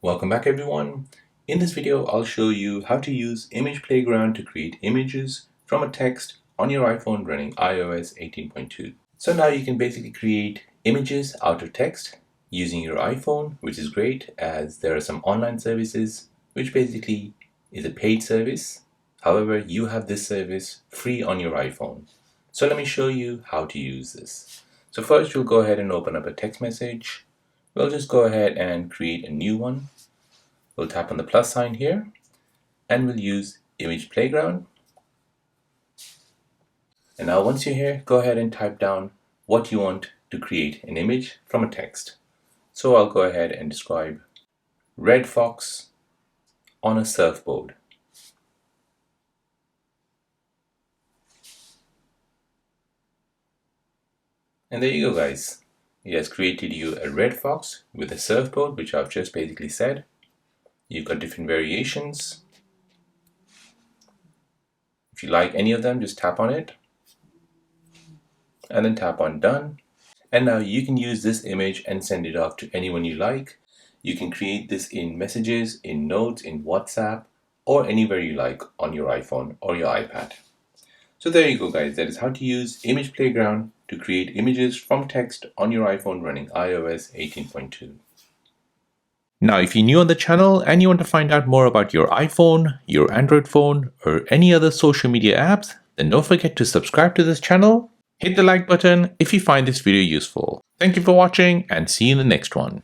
Welcome back everyone. In this video, I'll show you how to use Image Playground to create images from a text on your iPhone running iOS 18.2. So now you can basically create images out of text using your iPhone, which is great as there are some online services, which basically is a paid service. However, you have this service free on your iPhone. So let me show you how to use this. So first, you'll go ahead and open up a text message. We'll just go ahead and create a new one. We'll tap on the plus sign here and we'll use Image Playground. And now once you're here, go ahead and type down what you want to create an image from a text. So I'll go ahead and describe red fox on a surfboard. And there you go, guys. It has created you a red fox with a surfboard, which I've just basically said. You've got different variations. If you like any of them, just tap on it and then tap on done. And now you can use this image and send it off to anyone you like. You can create this in messages, in notes, in WhatsApp, or anywhere you like on your iPhone or your iPad. So there you go, guys. That is how to use Image Playground to create images from text on your iPhone running iOS 18.2. Now, if you're new on the channel and you want to find out more about your iPhone, your Android phone, or any other social media apps, then don't forget to subscribe to this channel. Hit the like button if you find this video useful. Thank you for watching and see you in the next one.